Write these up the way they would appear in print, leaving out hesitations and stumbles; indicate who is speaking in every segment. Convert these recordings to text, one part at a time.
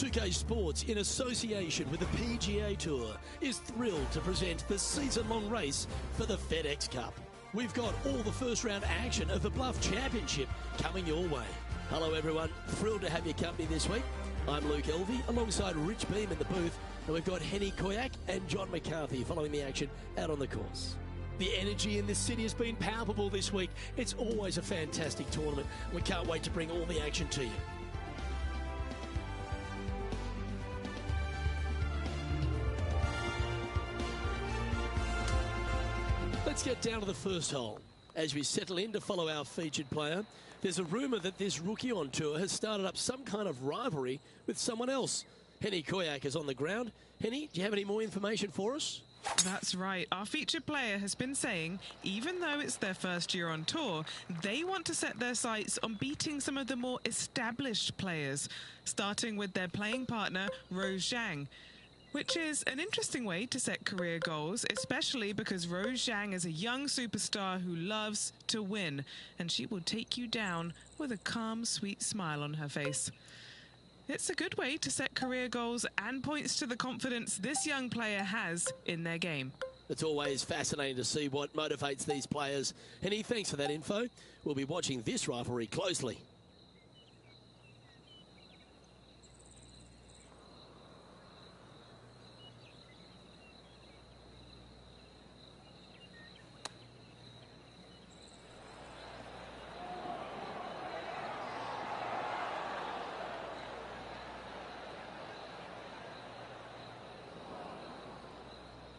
Speaker 1: 2K Sports, in association with the PGA Tour, is thrilled to present the season-long race for the FedEx Cup. We've got all the first-round action of the Bluff Championship coming your way. Hello, everyone. Thrilled to have your company this week. I'm Luke Elvey, alongside Rich Beam in the booth, and we've got Henny Koyak and John McCarthy following the action out on the course. The energy in this city has been palpable this week. It's always a fantastic tournament. We can't wait to bring all the action to you. Let's get down to the first hole. As we settle in to follow our featured player, there's a rumour that this rookie on tour has started up some kind of rivalry with someone else. Henny Koyak is on the ground. Henny, do you have any more information for us?
Speaker 2: That's right. Our featured player has been saying, even though it's their first year on tour, they want to set their sights on beating some of the more established players, starting with their playing partner, Rose Zhang. Which is an interesting way to set career goals, especially because Rose Zhang is a young superstar who loves to win, and she will take you down with a calm, sweet smile on her face. It's a good way to set career goals and points to the confidence this young player has in their game.
Speaker 1: It's always fascinating to see what motivates these players. Henny, thanks for that info. We'll be watching this rivalry closely.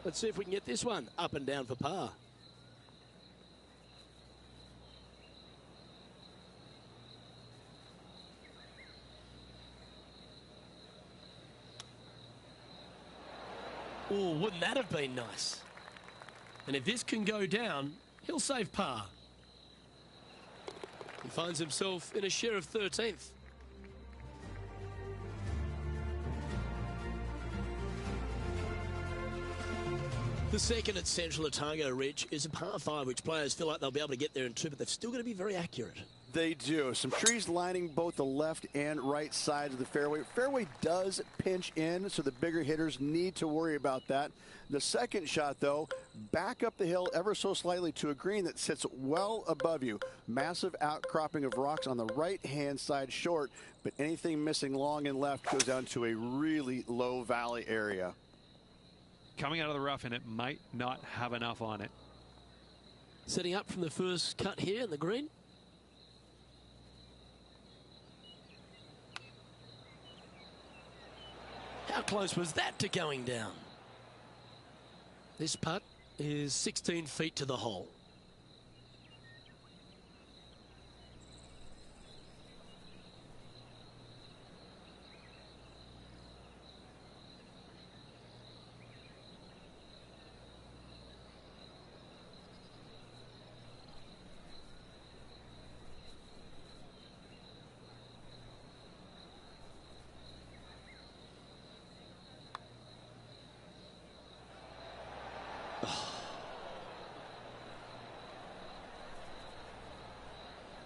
Speaker 1: Let's see if we can get this one up and down for par. Oh, wouldn't that have been nice? And if this can go down, he'll save par. He finds himself in a share of 13th. The second at Central Otago, Rich, is a par 5, which players feel like they'll be able to get there in 2, but they've still got to be very accurate.
Speaker 3: They do. Some trees lining both the left and right sides of the fairway. Fairway does pinch in, so the bigger hitters need to worry about that. The second shot, though, back up the hill ever so slightly to a green that sits well above you. Massive outcropping of rocks on the right-hand side short, but anything missing long and left goes down to a really low valley area.
Speaker 4: Coming out of the rough, and it might not have enough on it.
Speaker 1: Setting up from the first cut here in the green. How close was that to going down? This putt is 16 feet to the hole.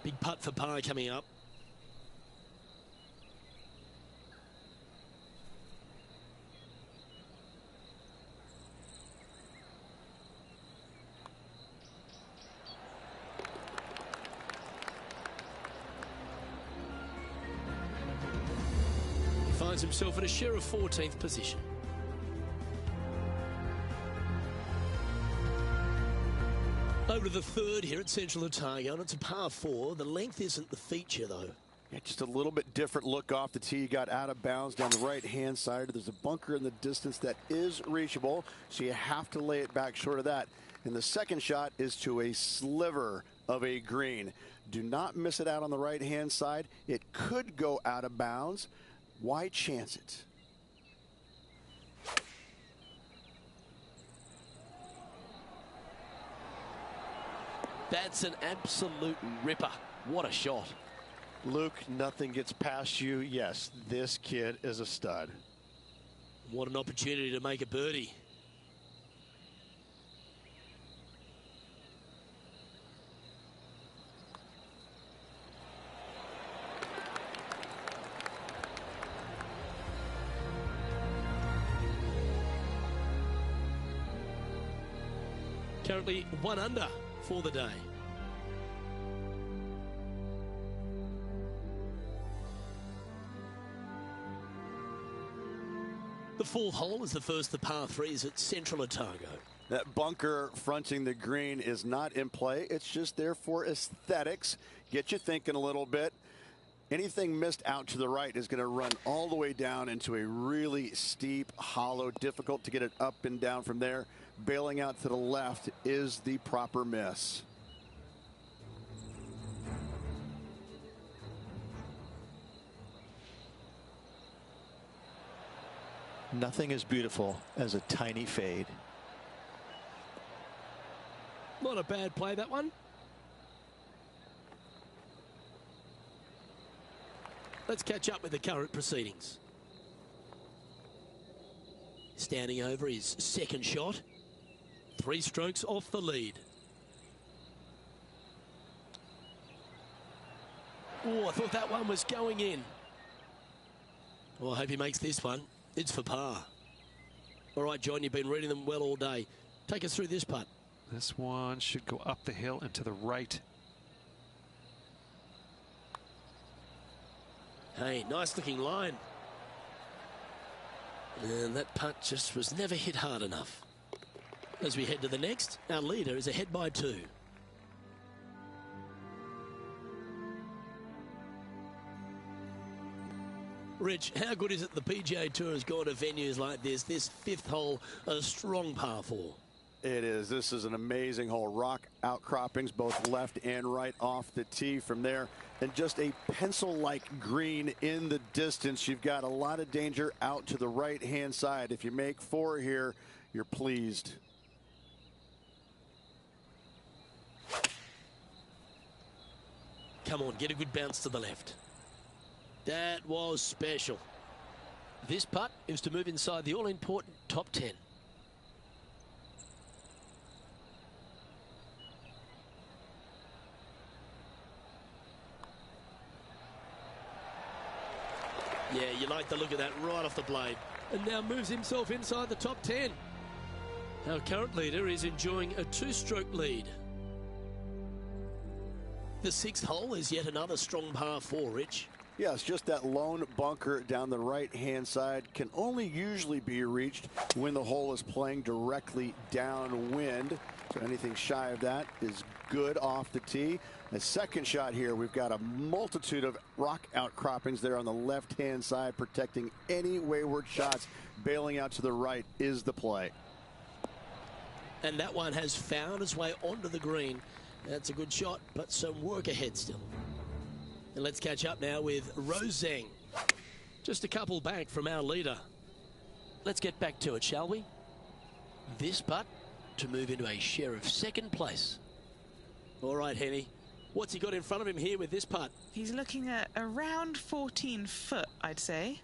Speaker 1: Big putt for par coming up. He finds himself in a share of 14th position. Over to the third here at Central Otago, and it's a par 4. The length isn't the feature, though.
Speaker 3: Yeah, just a little bit different look off the tee. You got out of bounds down the right-hand side. There's a bunker in the distance that is reachable, so you have to lay it back short of that. And the second shot is to a sliver of a green. Do not miss it out on the right-hand side. It could go out of bounds. Why chance it?
Speaker 1: That's an absolute ripper. What a shot.
Speaker 5: Luke, nothing gets past you. Yes, this kid is a stud.
Speaker 1: What an opportunity to make a birdie. Currently 1 under for the day. The 4th hole is the first of the par 3s at Central Otago.
Speaker 3: That bunker fronting the green is not in play. It's just there for aesthetics. Get you thinking a little bit. Anything missed out to the right is going to run all the way down into a really steep hollow. Difficult to get it up and down from there. Bailing out to the left is the proper miss.
Speaker 5: Nothing as beautiful as a tiny fade.
Speaker 1: Not a bad play, that one. Let's catch up with the current proceedings. Standing over his second shot. 3 strokes off the lead. Oh, I thought that one was going in. Well, I hope he makes this one. It's for par. All right, John, you've been reading them well all day. Take us through this putt.
Speaker 4: This one should go up the hill and to the right.
Speaker 1: Hey, nice looking line. And that putt just was never hit hard enough. As we head to the next, our leader is ahead by 2. Rich, how good is it the PGA Tour has gone to venues like this? This 5th hole, a strong par 4.
Speaker 3: It is. This is an amazing hole. Rock outcroppings both left and right off the tee from there. And just a pencil-like green in the distance. You've got a lot of danger out to the right-hand side. If you make 4 here, you're pleased.
Speaker 1: Come on, get a good bounce to the left. That was special. This putt is to move inside the all-important top 10. Yeah, you like the look of that right off the blade. And now moves himself inside the top 10. Our current leader is enjoying a 2-stroke lead. The 6th hole is yet another strong par 4, Rich.
Speaker 3: Yes, just that lone bunker down the right-hand side can only usually be reached when the hole is playing directly downwind. So anything shy of that is good off the tee. The second shot here, we've got a multitude of rock outcroppings there on the left-hand side, protecting any wayward shots. Bailing out to the right is the play.
Speaker 1: And that one has found its way onto the green. That's a good shot, but some work ahead still. And let's catch up now with Rose Zhang. Just a couple back from our leader. Let's get back to it, shall we? This putt to move into a share of 2nd place. All right, Henny. What's he got in front of him here with this putt?
Speaker 2: He's looking at around 14 foot, I'd say.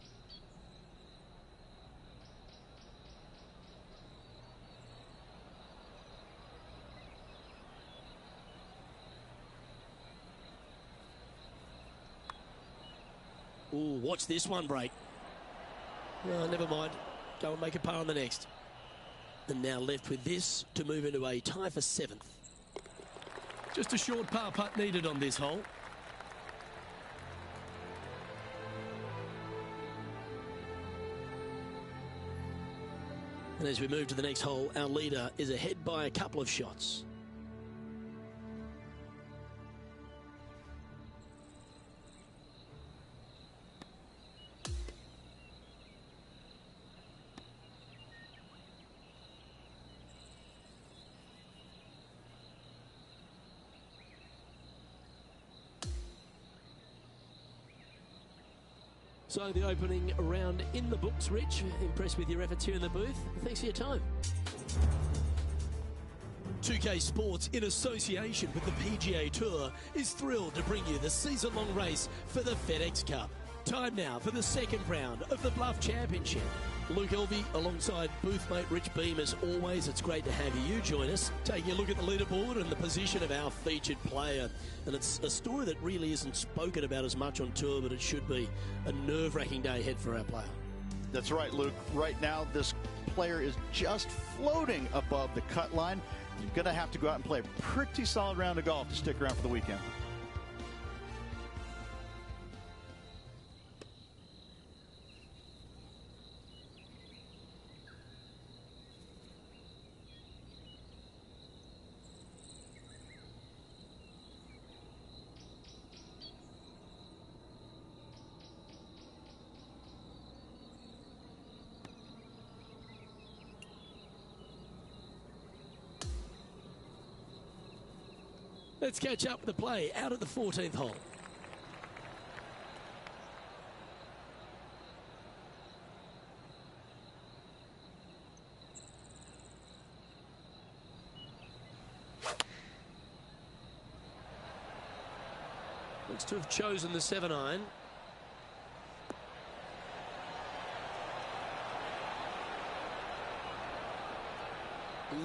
Speaker 1: Ooh, watch this one break. Oh, never mind. Go and make a par on the next. And now left with this to move into a tie for 7th. Just a short par putt needed on this hole. And as we move to the next hole, our leader is ahead by a couple of shots. So the opening round in the books, Rich. Impressed with your efforts here in the booth. Thanks for your time. 2K Sports, in association with the PGA Tour, is thrilled to bring you the season-long race for the FedEx Cup. Time now for the 2nd round of the Bluff Championship. Luke Elvey alongside booth mate Rich Beam. As always, it's great to have you join us, taking a look at the leaderboard and the position of our featured player. And it's a story that really isn't spoken about as much on tour, but it should be a nerve-wracking day ahead for our player.
Speaker 6: That's right, Luke. Right now, this player is just floating above the cut line.
Speaker 5: You're going to have to go out and play a pretty solid round of golf to stick around for the weekend.
Speaker 1: Let's catch up with the play out at the 14th hole. Looks to have chosen the 7-iron.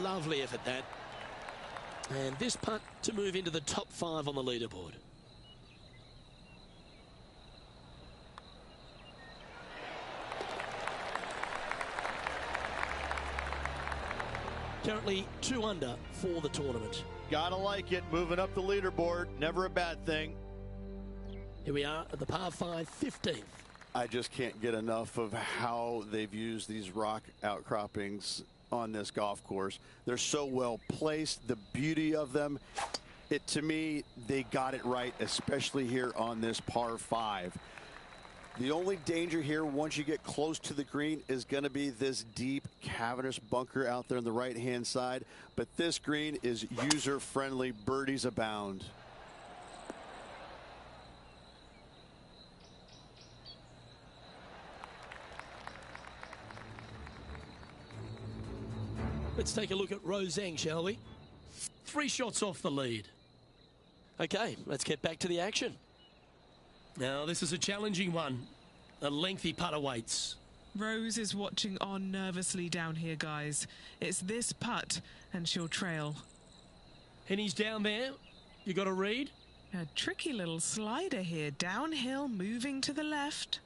Speaker 1: Lovely effort that. And this putt to move into the top 5 on the leaderboard. Currently 2 under for the tournament.
Speaker 3: Gotta like it, moving up the leaderboard, never a bad thing.
Speaker 1: Here we are at the par 5 15th.
Speaker 3: I just can't get enough of how they've used these rock outcroppings on this golf course. They're so well placed, the beauty of them. To me, they got it right, especially here on this par 5. The only danger here once you get close to the green is going to be this deep cavernous bunker out there on the right hand side, but this green is user friendly. Birdies abound.
Speaker 1: Let's take a look at Roseng, shall we? 3 shots off the lead. Okay, let's get back to the action. Now, this is a challenging one. A lengthy putt awaits.
Speaker 2: Rose is watching on nervously down here, guys. It's this putt, and she'll trail.
Speaker 1: And he's down there. You got a read?
Speaker 2: A tricky little slider here. Downhill, moving to the left.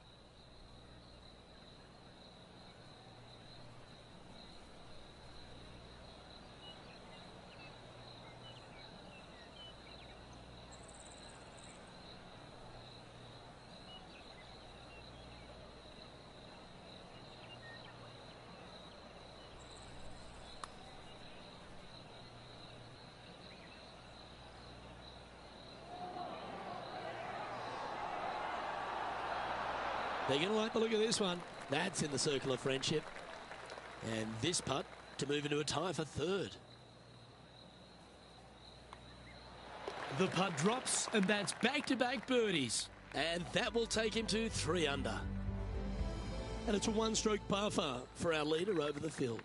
Speaker 1: They're going to like the look of this one. That's in the circle of friendship. And this putt to move into a tie for 3rd. The putt drops, and that's back-to-back birdies. And that will take him to 3 under. And it's a 1-stroke par 4 for our leader over the field.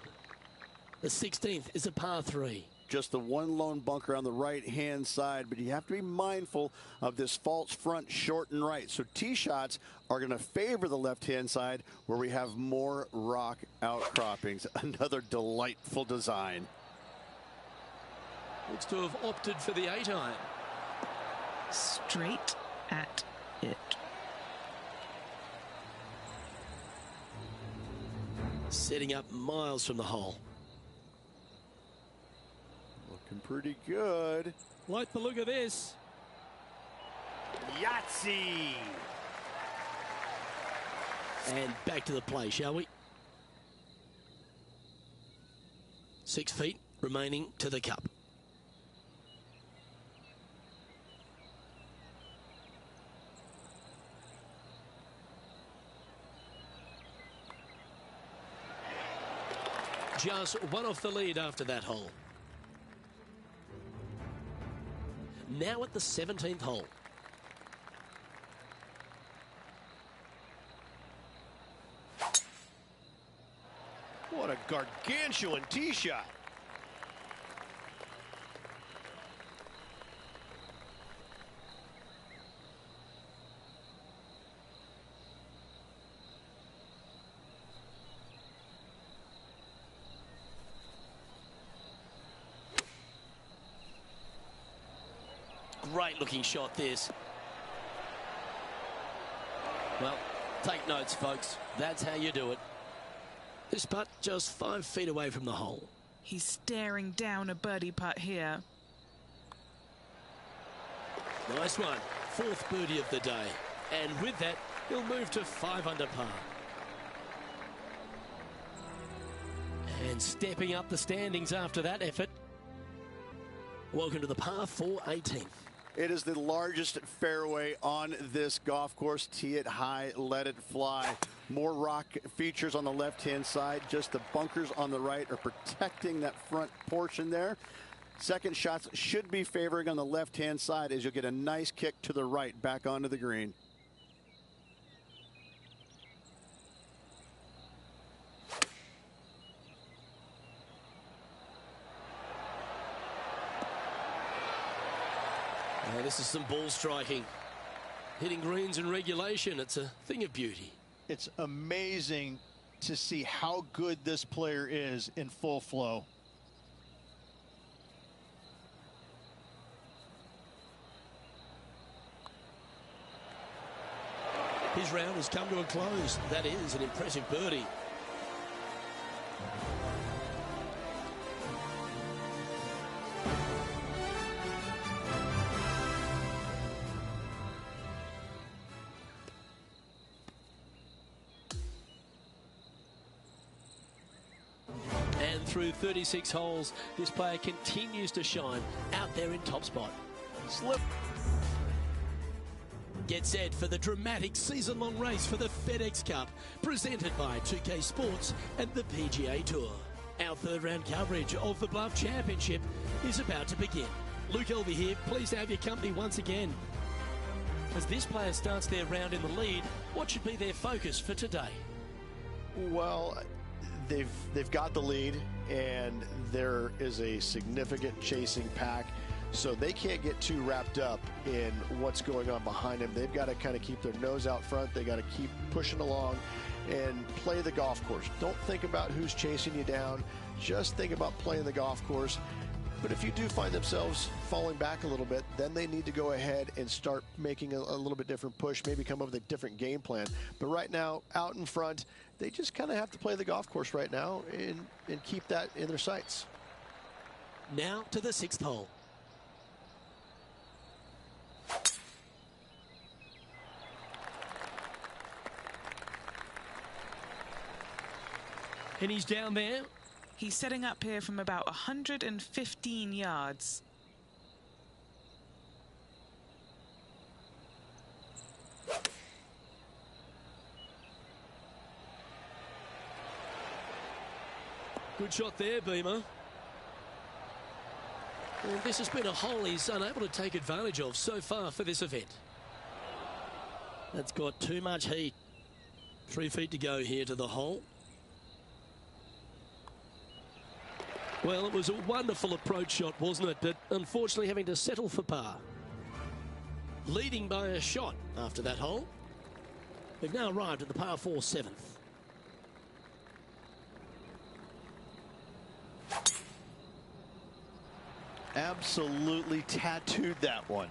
Speaker 1: The 16th is a par 3.
Speaker 3: Just the one lone bunker on the right-hand side, but you have to be mindful of this false front short and right. So tee shots are going to favor the left-hand side where we have more rock outcroppings. Another delightful design.
Speaker 1: Looks to have opted for the 8-iron.
Speaker 2: Straight at it.
Speaker 1: Setting up miles from the hole.
Speaker 3: Looking pretty good.
Speaker 1: Like the look of this.
Speaker 3: Yahtzee!
Speaker 1: And back to the play, shall we? 6 feet remaining to the cup. Just one off the lead after that hole. Now at the 17th hole.
Speaker 3: What a gargantuan tee shot.
Speaker 1: Great looking shot this. Well, take notes, folks. That's how you do it. This putt just 5 feet away from the hole.
Speaker 2: He's staring down a birdie putt here.
Speaker 1: Nice one. 4th birdie of the day. And with that, he'll move to 5 under par. And stepping up the standings after that effort. Welcome to the par 4 18th.
Speaker 3: It is the largest fairway on this golf course. Tee it high, let it fly. More rock features on the left-hand side. Just the bunkers on the right are protecting that front portion there. Second shots should be favoring on the left-hand side as you'll get a nice kick to the right back onto the green.
Speaker 1: This is some ball striking. Hitting greens in regulation, it's a thing of beauty.
Speaker 5: It's amazing to see how good this player is in full flow.
Speaker 1: His round has come to a close. That is an impressive birdie. And through 36 holes, this player continues to shine out there in top spot.
Speaker 3: Slip.
Speaker 1: Get set for the dramatic season-long race for the FedEx Cup, presented by 2K Sports and the PGA Tour. Our third round coverage of the Bluff Championship is about to begin. Luke Elvey here, pleased to have your company once again. As this player starts their round in the lead, what should be their focus for today?
Speaker 5: Well, they've got the lead, and there is a significant chasing pack. So they can't get too wrapped up in what's going on behind them. They've got to kind of keep their nose out front. They got to keep pushing along and play the golf course. Don't think about who's chasing you down. Just think about playing the golf course. But if you do find themselves falling back a little bit, then they need to go ahead and start making a little bit different push, maybe come up with a different game plan. But right now, out in front, they just kind of have to play the golf course right now and keep that in their sights.
Speaker 1: Now to the 6th hole. And he's down there.
Speaker 2: He's setting up here from about 115 yards.
Speaker 1: Good shot there, Beamer. Well, this has been a hole he's unable to take advantage of so far for this event. That's got too much heat. 3 feet to go here to the hole. Well, it was a wonderful approach shot, wasn't it? But unfortunately having to settle for par. Leading by a shot after that hole. We've now arrived at the par 4 7th.
Speaker 5: Absolutely tattooed that one.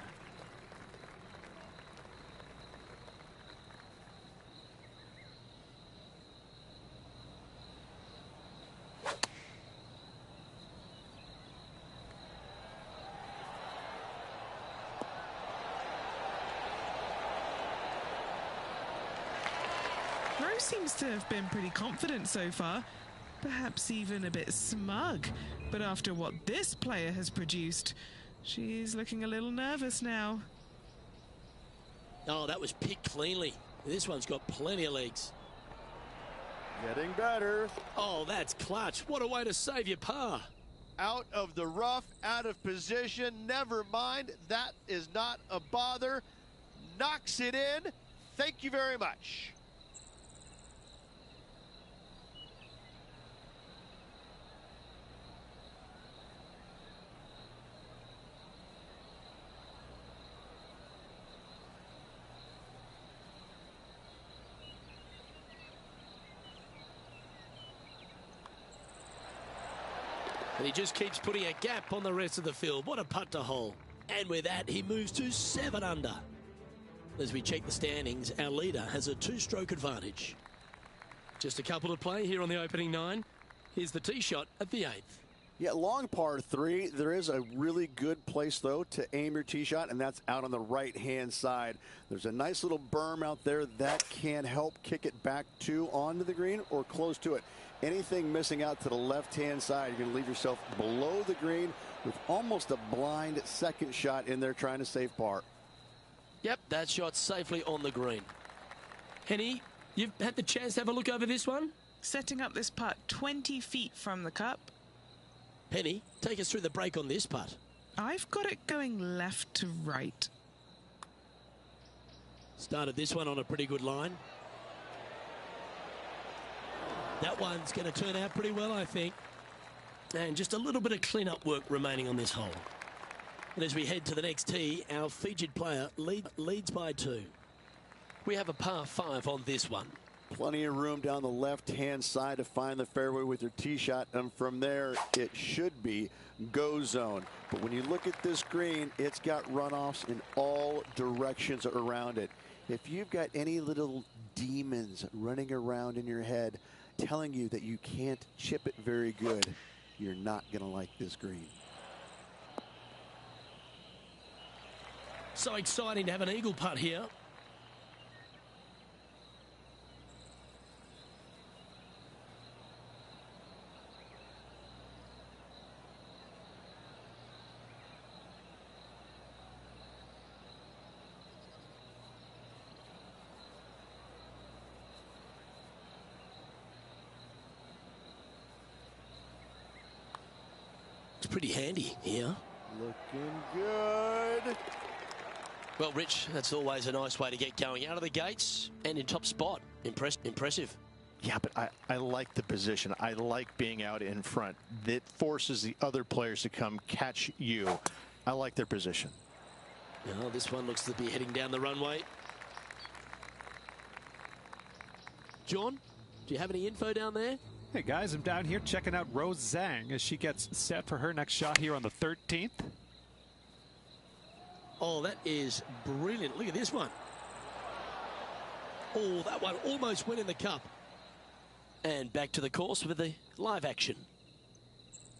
Speaker 2: Rose seems to have been pretty confident so far, perhaps even a bit smug. But after what this player has produced, she's looking a little nervous now.
Speaker 1: Oh, that was picked cleanly. This one's got plenty of legs.
Speaker 3: Getting better.
Speaker 1: Oh, that's clutch. What a way to save your par.
Speaker 5: Out of the rough, out of position, never mind. That is not a bother. Knocks it in. Thank you very much.
Speaker 1: And he just keeps putting a gap on the rest of the field. What a putt to hole. And with that, he moves to 7 under. As we check the standings, our leader has a 2-stroke advantage. Just a couple to play here on the opening 9. Here's the tee shot at the 8th.
Speaker 3: Yeah, long par 3. There is a really good place, though, to aim your tee shot, and that's out on the right-hand side. There's a nice little berm out there that can help kick it back to onto the green or close to it. Anything missing out to the left-hand side, you're going to leave yourself below the green with almost a blind second shot in there trying to save par.
Speaker 1: Yep, that shot safely on the green. Henny, you've had the chance to have a look over this one?
Speaker 2: Setting up this putt 20 feet from the cup.
Speaker 1: Penny, take us through the break on this putt.
Speaker 2: I've got it going left to right.
Speaker 1: Started this one on a pretty good line. That one's going to turn out pretty well, I think. And just a little bit of clean-up work remaining on this hole. And as we head to the next tee, our featured player leads by 2. We have a par 5 on this one.
Speaker 3: Plenty of room down the left-hand side to find the fairway with your tee shot, and from there it should be go zone. But when you look at this green, it's got runoffs in all directions around it. If you've got any little demons running around in your head telling you that you can't chip it very good, you're not going to like this green.
Speaker 1: So exciting to have an eagle putt here. It's pretty handy here.
Speaker 3: Looking good.
Speaker 1: Well, Rich, that's always a nice way to get going out of the gates and in top spot. Impressive.
Speaker 5: Yeah, but I like the position. I like being out in front. That forces the other players to come catch you. I like their position.
Speaker 1: Well, this one looks to be heading down the runway. John, do you have any info down there?
Speaker 4: Hey guys, I'm down here checking out Rose Zhang as she gets set for her next shot here on the 13th.
Speaker 1: Oh, that is brilliant. Look at this one. Oh, that one almost went in the cup. And back to the course with the live action.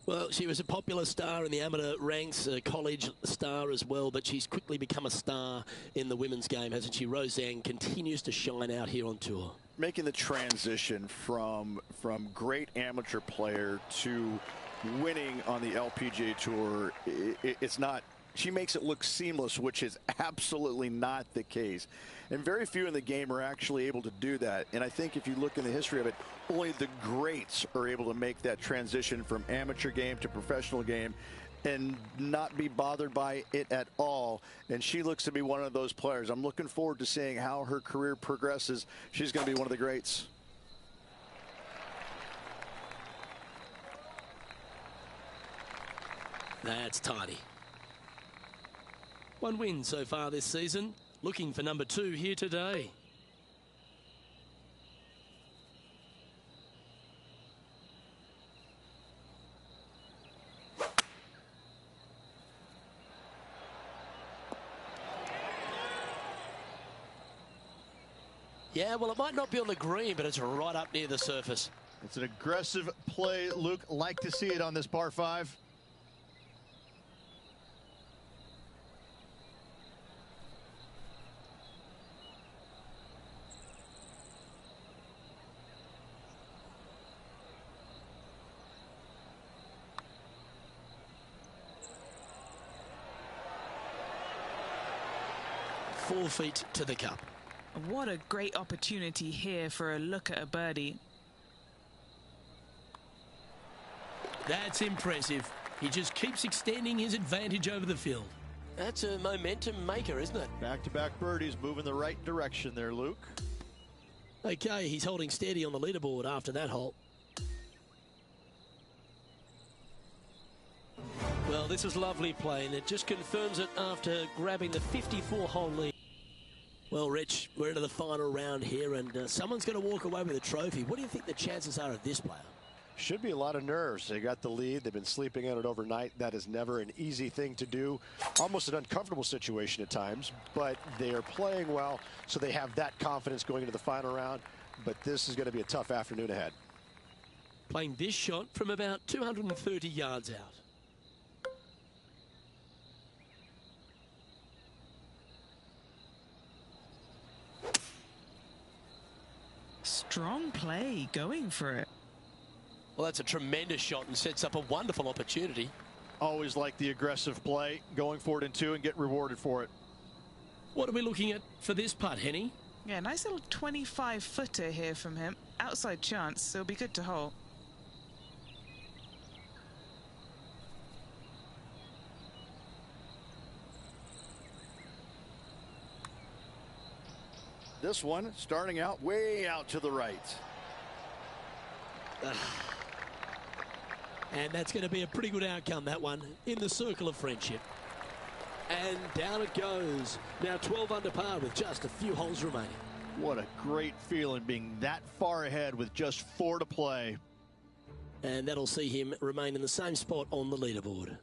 Speaker 1: Well, she was a popular star in the amateur ranks, a college star as well, but she's quickly become a star in the women's game, hasn't she? Rose Zhang continues to shine out here on tour.
Speaker 3: Making the transition from great amateur player to winning on the LPGA Tour, it's not. She makes it look seamless, which is absolutely not the case. And very few in the game are actually able to do that. And I think if you look in the history of it, only the greats are able to make that transition from amateur game to professional game and not be bothered by it at all. And she looks to be one of those players. I'm looking forward to seeing how her career progresses. She's going to be one of the greats.
Speaker 1: That's tidy. One win so far this season. Looking for number 2 here today. Yeah, well, it might not be on the green, but it's right up near the surface.
Speaker 5: It's an aggressive play, Luke. Like to see it on this par 5.
Speaker 1: Four feet to the cup.
Speaker 2: What a great opportunity here for a look at a birdie.
Speaker 1: That's impressive. He just keeps extending his advantage over the field. That's a momentum maker, isn't it?
Speaker 5: Back-to-back birdies, moving the right direction there, Luke.
Speaker 1: Okay, he's holding steady on the leaderboard after that hole. Well, this is lovely play, and it just confirms it after grabbing the 54-hole lead. Well, Rich, we're into the final round here, and someone's going to walk away with a trophy. What do you think the chances are of this player?
Speaker 5: Should be a lot of nerves. They got the lead. They've been sleeping on it overnight. That is never an easy thing to do. Almost an uncomfortable situation at times, but they are playing well, so they have that confidence going into the final round. But this is going to be a tough afternoon ahead.
Speaker 1: Playing this shot from about 230 yards out.
Speaker 2: Strong play, going for it.
Speaker 1: Well, that's a tremendous shot and sets up a wonderful opportunity.
Speaker 5: Always like the aggressive play, going for it in two and get rewarded for it.
Speaker 1: What are we looking at for this putt, Henny?
Speaker 2: Yeah, nice little 25-footer here from him. Outside chance, so it'll be good to hole.
Speaker 3: This one starting out way out to the right.
Speaker 1: And that's going to be a pretty good outcome, that one, in the circle of friendship. And down it goes. Now 12 under par with just a few holes remaining.
Speaker 5: What a great feeling being that far ahead with just 4 to play.
Speaker 1: And that'll see him remain in the same spot on the leaderboard.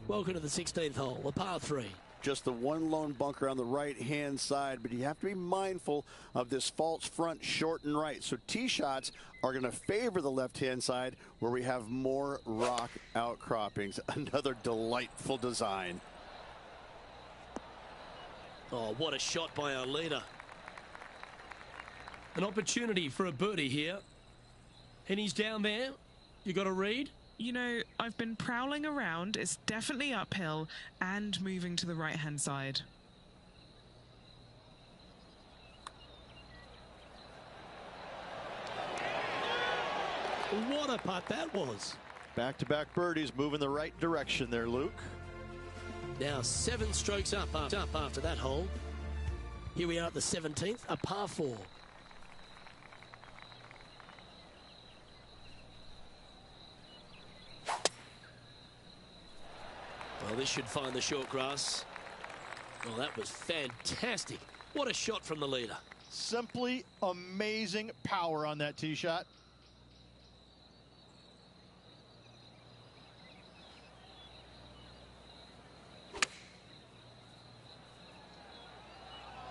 Speaker 1: Welcome to the 16th hole, a par 3.
Speaker 3: Just the one lone bunker on the right-hand side, but you have to be mindful of this false front short and right. So tee shots are going to favor the left-hand side where we have more rock outcroppings. Another delightful design.
Speaker 1: Oh, what a shot by our leader. An opportunity for a birdie here. And he's down there. You got a read?
Speaker 2: You know, I've been prowling around. It's definitely uphill and moving to the right-hand side.
Speaker 1: What a putt that was.
Speaker 5: Back-to-back birdies moving the right direction there, Luke.
Speaker 1: Now 7 strokes up after that hole. Here we are at the 17th, a par 4. Well, this should find the short grass. Well, that was fantastic. What a shot from the leader.
Speaker 5: Simply amazing power on that tee shot.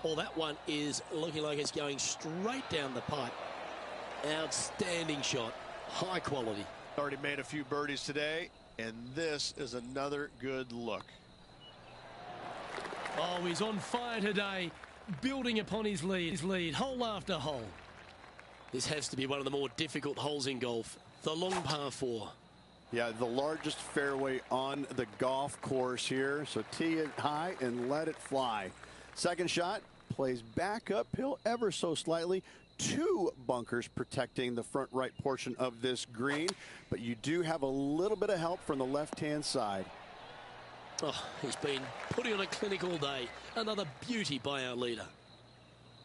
Speaker 1: Well, that one is looking like it's going straight down the pipe. Outstanding shot. High quality.
Speaker 5: Already made a few birdies today, and this is another good look.
Speaker 1: Oh, he's on fire today, building upon his lead, hole after hole. This has to be one of the more difficult holes in golf, the long par 4.
Speaker 3: Yeah, the largest fairway on the golf course here, so tee it high and let it fly. Second shot plays back uphill ever so slightly. 2 bunkers protecting the front right portion of this green, but you do have a little bit of help from the left-hand side.
Speaker 1: Oh, he's been putting on a clinic all day. Another beauty by our leader.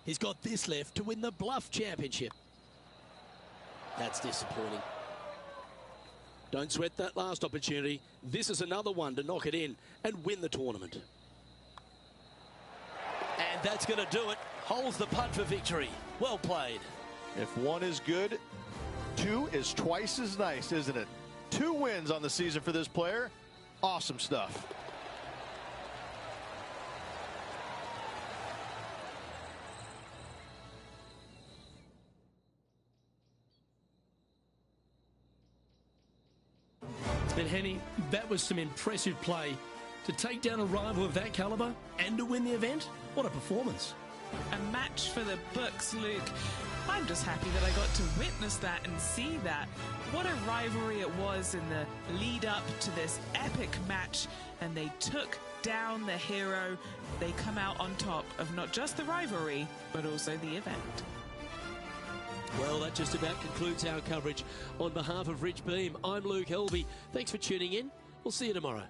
Speaker 1: He's got this left to win the Bluff Championship. That's disappointing. Don't sweat that last opportunity. This is another one to knock it in and win the tournament. And that's going to do it. Holds the putt for victory. Well played.
Speaker 5: If 1 is good, 2 is twice as nice, isn't it? 2 wins on the season for this player. Awesome stuff.
Speaker 1: But Henny, that was some impressive play. To take down a rival of that caliber and to win the event, what a performance.
Speaker 2: A match for the books, Luke. I'm just happy that I got to witness that and see that. What a rivalry it was in the lead up to this epic match, and they took down the hero. They come out on top of not just the rivalry, but also the event.
Speaker 1: Well, that just about concludes our coverage. On behalf of Rich Beam, I'm Luke Helby. Thanks for tuning in. We'll see you tomorrow.